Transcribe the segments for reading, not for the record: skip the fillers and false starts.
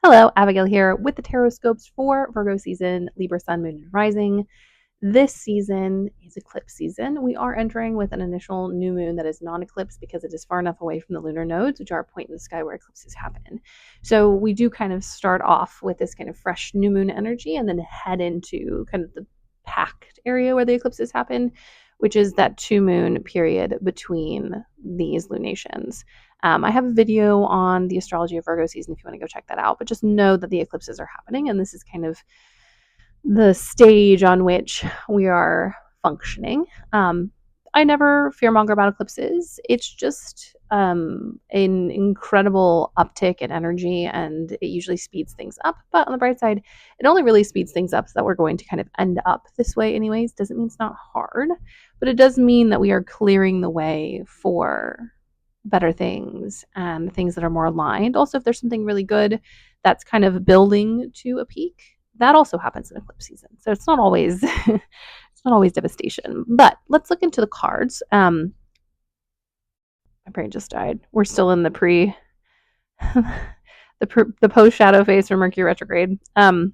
Hello, Abigail here with the Tarotscopes for Virgo season, Libra sun, moon, and rising. This season is eclipse season. We are entering with an initial new moon that is non-eclipse because it is far enough away from the lunar nodes, which are a point in the sky where eclipses happen. So we do kind of start off with this kind of fresh new moon energy and then head into kind of the packed area where the eclipses happen, which is that 2 moon period between these lunations. I have a video on the astrology of Virgo season if you want to go check that out, but just know that the eclipses are happening, and this is kind of the stage on which we are functioning. I never fearmonger about eclipses. It's just an incredible uptick in energy, and it usually speeds things up. But on the bright side, it only really speeds things up so that we're going to kind of end up this way, anyways. Doesn't mean it's not hard, but it does mean that we are clearing the way for better things and things that are more aligned. Also, if there's something really good that's kind of building to a peak, that also happens in eclipse season. So it's not always it's not always devastation. But let's look into the cards. My brain just died. We're still in the the post shadow phase for Mercury retrograde. But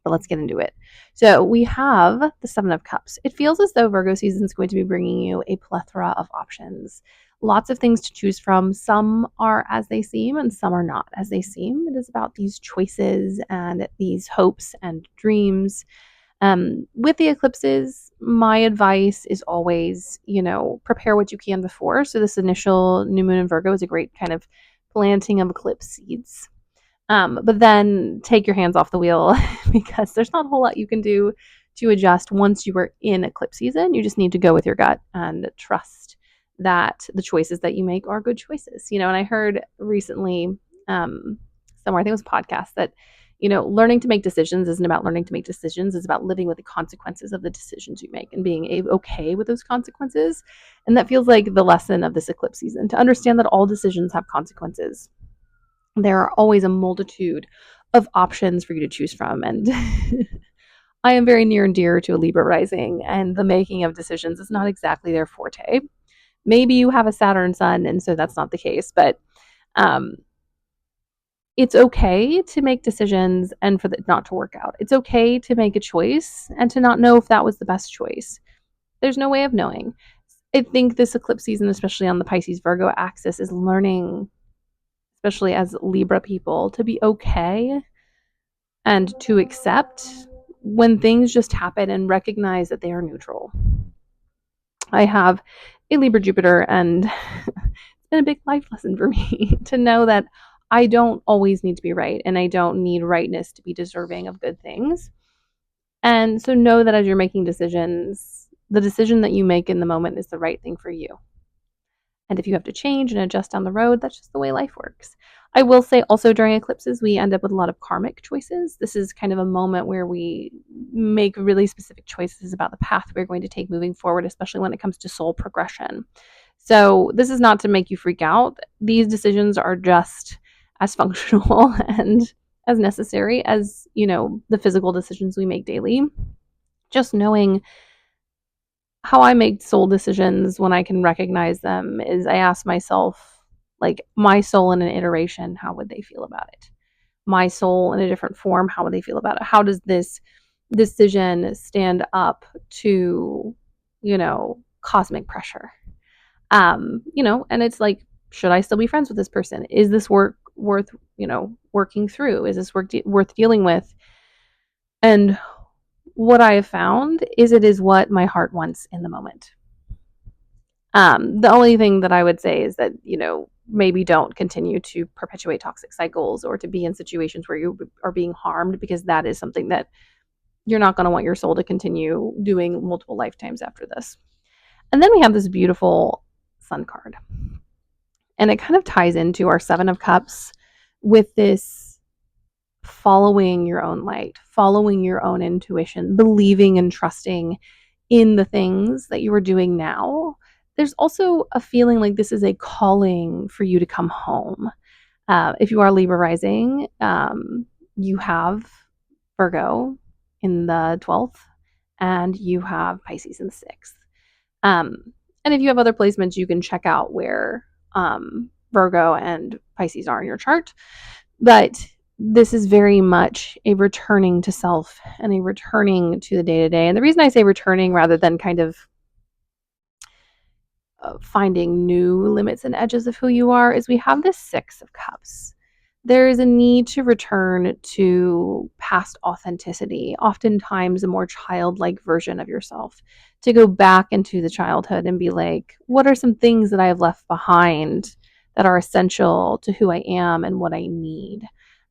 let's get into it. So we have the Seven of Cups. It feels as though Virgo season is going to be bringing you a plethora of options. Lots of things to choose from. Some are as they seem and some are not as they seem. It is about these choices and these hopes and dreams. With the eclipses, my advice is always, prepare what you can before. So this initial new moon in Virgo is a great kind of planting of eclipse seeds. But then take your hands off the wheel because there's not a whole lot you can do to adjust once you are in eclipse season. You just need to go with your gut and trust that the choices that you make are good choices. And I heard recently somewhere, I think it was a podcast, that learning to make decisions isn't about learning to make decisions. It's about living with the consequences of the decisions you make and being okay with those consequences. And that feels like the lesson of this eclipse season, to understand that all decisions have consequences. There are always a multitude of options for you to choose from. And I am very near and dear to a Libra rising, and the making of decisions is not exactly their forte. Maybe you have a Saturn sun, and so that's not the case, but it's okay to make decisions and for it not to work out. It's okay to make a choice and to not know if that was the best choice. There's no way of knowing. I think this eclipse season, especially on the Pisces Virgo axis, is learning, especially as Libra people, to be okay and to accept when things just happen and recognize that they are neutral. I have a Libra Jupiter, and it's been a big life lesson for me to know that I don't always need to be right, and I don't need rightness to be deserving of good things. And so know that as you're making decisions, the decision that you make in the moment is the right thing for you. And if you have to change and adjust down the road, that's just the way life works. I will say also during eclipses, we end up with a lot of karmic choices. This is kind of a moment where we make really specific choices about the path we're going to take moving forward, especially when it comes to soul progression. So this is not to make you freak out. These decisions are just as functional and as necessary as, the physical decisions we make daily. Just knowing how I make soul decisions when I can recognize them is I ask myself, like, my soul in an iteration, how would they feel about it? My soul in a different form, how would they feel about it? How does this decision stand up to, cosmic pressure? And it's like, should I still be friends with this person? Is this work worth, working through? Is this work worth dealing with? And what I have found is it is what my heart wants in the moment. The only thing that I would say is that, maybe don't continue to perpetuate toxic cycles or to be in situations where you are being harmed, because that is something that you're not going to want your soul to continue doing multiple lifetimes after this. And then we have this beautiful Sun card. And it kind of ties into our Seven of Cups with this following your own light, following your own intuition, believing and trusting in the things that you are doing now. There's also a feeling like this is a calling for you to come home. If you are Libra rising, you have Virgo in the 12th, and you have Pisces in the 6th. And if you have other placements, you can check out where Virgo and Pisces are in your chart. But this is very much a returning to self and a returning to the day to day. And the reason I say returning rather than kind of finding new limits and edges of who you are is we have this Six of Cups. There is a need to return to past authenticity, oftentimes a more childlike version of yourself, to go back into the childhood and be like, what are some things that I have left behind that are essential to who I am and what I need,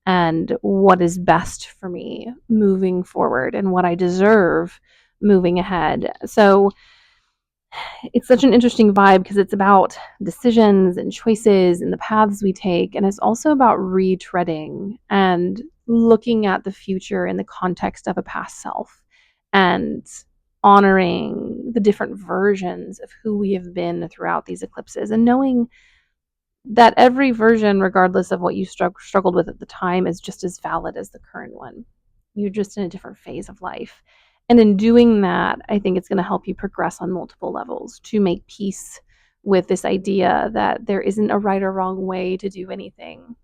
and what is best for me moving forward, and what I deserve moving ahead. So, it's such an interesting vibe because it's about decisions and choices and the paths we take. And it's also about retreading and looking at the future in the context of a past self and honoring the different versions of who we have been throughout these eclipses and knowing that every version, regardless of what you struggled with at the time, is just as valid as the current one. You're just in a different phase of life. And in doing that, I think it's going to help you progress on multiple levels to make peace with this idea that there isn't a right or wrong way to do anything.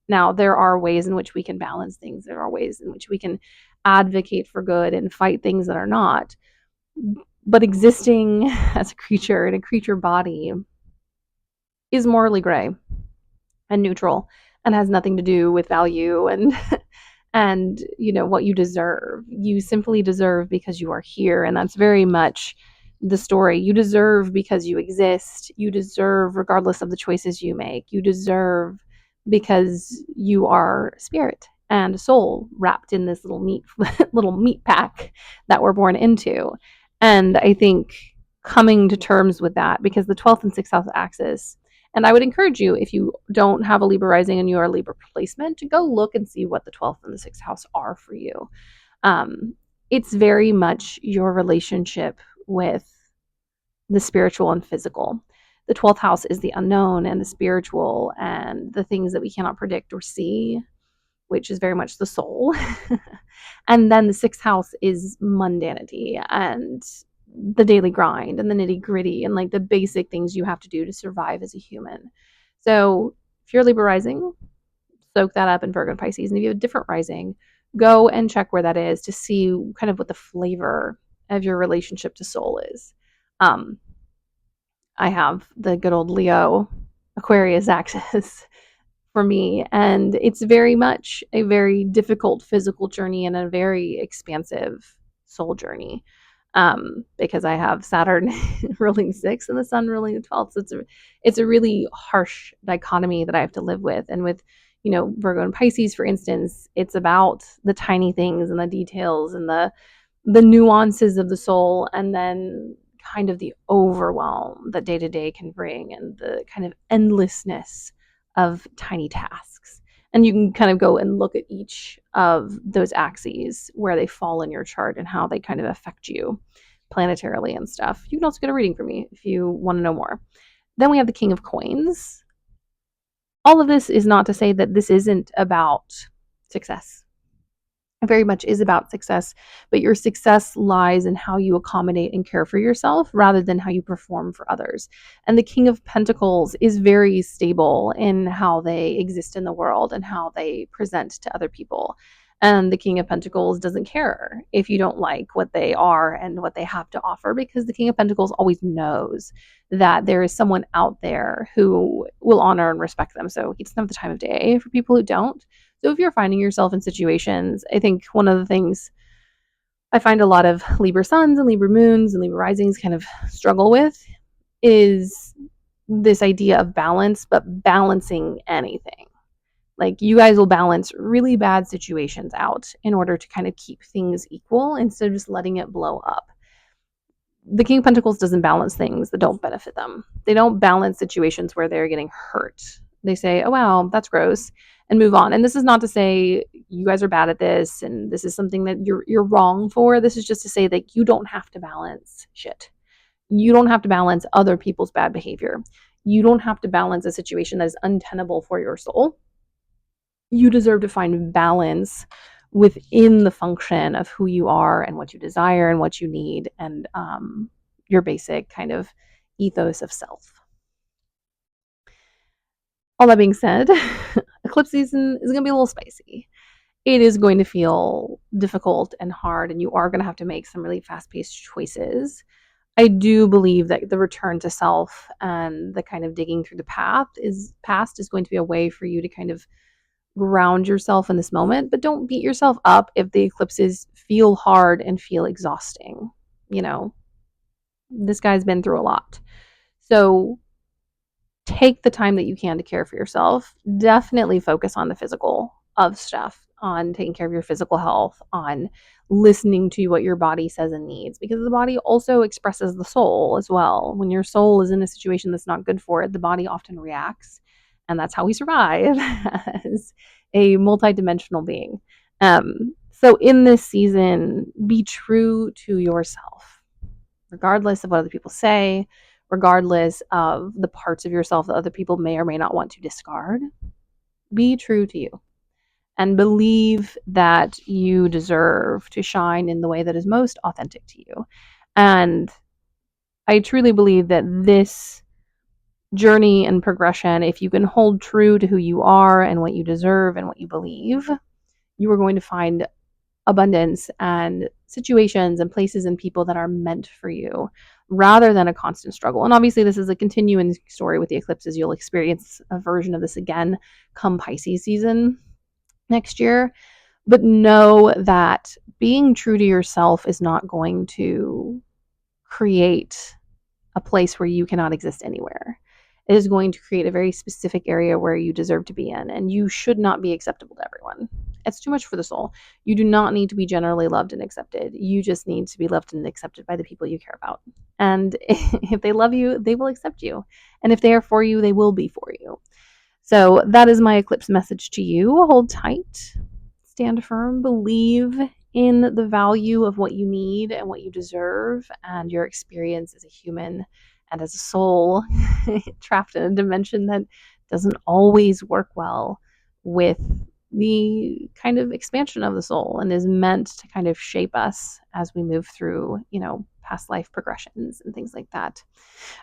Now, there are ways in which we can balance things, there are ways in which we can advocate for good and fight things that are not. But existing as a creature in a creature body is morally gray and neutral and has nothing to do with value and and what you deserve. You simply deserve because you are here, and that's very much the story. You deserve because you exist. You deserve regardless of the choices you make. You deserve because you are spirit and soul wrapped in this little meat pack that we're born into. And I think coming to terms with that, because the 12th and 6th house axis, and I would encourage you, if you don't have a Libra rising and you are a Libra placement, to go look and see what the 12th and the 6th house are for you. It's very much your relationship with the spiritual and physical. The 12th house is the unknown and the spiritual and the things that we cannot predict or see, which is very much the soul. And then the 6th house is mundanity and the daily grind and the nitty gritty and like the basic things you have to do to survive as a human. So if you're Libra rising, soak that up in Virgo and Pisces. And if you have a different rising, go and check where that is to see kind of what the flavor of your relationship to soul is. Um, I have the good old Leo Aquarius axis for me, and it's very much a very difficult physical journey and a very expansive soul journey, because I have Saturn ruling 6 and the Sun ruling the 12th. So it's a really harsh dichotomy that I have to live with. And with Virgo and Pisces, for instance, it's about the tiny things and the details and the nuances of the soul, and then kind of the overwhelm that day to day can bring, and the kind of endlessness of tiny tasks. And you can kind of go and look at each of those axes where they fall in your chart and how they kind of affect you planetarily and stuff. You can also get a reading from me if you want to know more. Then we have the King of Coins. All of this is not to say that this isn't about success. It very much is about success, but your success lies in how you accommodate and care for yourself rather than how you perform for others. And the King of Pentacles is very stable in how they exist in the world and how they present to other people. And the King of Pentacles doesn't care if you don't like what they are and what they have to offer, because the King of Pentacles always knows that there is someone out there who will honor and respect them. So he doesn't have the time of day for people who don't. So if you're finding yourself in situations, I think one of the things I find a lot of Libra suns and Libra moons and Libra risings kind of struggle with is this idea of balance, but balancing anything. Like, you guys will balance really bad situations out in order to kind of keep things equal instead of just letting it blow up. The King of Pentacles doesn't balance things that don't benefit them. They don't balance situations where they're getting hurt. They say, oh, wow, that's gross, and move on. And this is not to say you guys are bad at this and this is something that you're wrong for. This is just to say that you don't have to balance shit. You don't have to balance other people's bad behavior. You don't have to balance a situation that is untenable for your soul. You deserve to find balance within the function of who you are and what you desire and what you need, and your basic kind of ethos of self. All that being said, eclipse season is going to be a little spicy. it is going to feel difficult and hard, and you are going to have to make some really fast paced choices. I do believe that the return to self and the kind of digging through the past is going to be a way for you to kind of ground yourself in this moment, but don't beat yourself up if the eclipses feel hard and feel exhausting. You know, this guy's been through a lot. So take the time that you can to care for yourself. Definitely focus on the physical of stuff, on taking care of your physical health, on listening to what your body says and needs, because the body also expresses the soul as well. When your soul is in a situation that's not good for it, the body often reacts. And that's how we survive as a multidimensional being. So in this season, be true to yourself regardless of what other people say, regardless of the parts of yourself that other people may or may not want to discard. Be true to you and believe that you deserve to shine in the way that is most authentic to you. And I truly believe that this journey and progression, if you can hold true to who you are and what you deserve and what you believe, you are going to find abundance and situations and places and people that are meant for you rather than a constant struggle. And obviously, this is a continuing story with the eclipses. You'll experience a version of this again come Pisces season next year. But know that being true to yourself is not going to create a place where you cannot exist anywhere. It is going to create a very specific area where you deserve to be in, and you should not be acceptable to everyone. It's too much for the soul. You do not need to be generally loved and accepted. You just need to be loved and accepted by the people you care about. And if they love you, they will accept you. And if they are for you, they will be for you. So that is my eclipse message to you. Hold tight, stand firm, believe in the value of what you need and what you deserve and your experience as a human and as a soul trapped in a dimension that doesn't always work well with the kind of expansion of the soul and is meant to kind of shape us as we move through, past life progressions and things like that.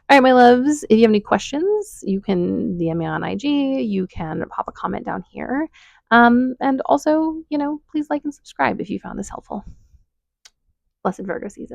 All right, my loves, if you have any questions, you can DM me on IG. You can pop a comment down here. And also, please like and subscribe if you found this helpful. Blessed Virgo season.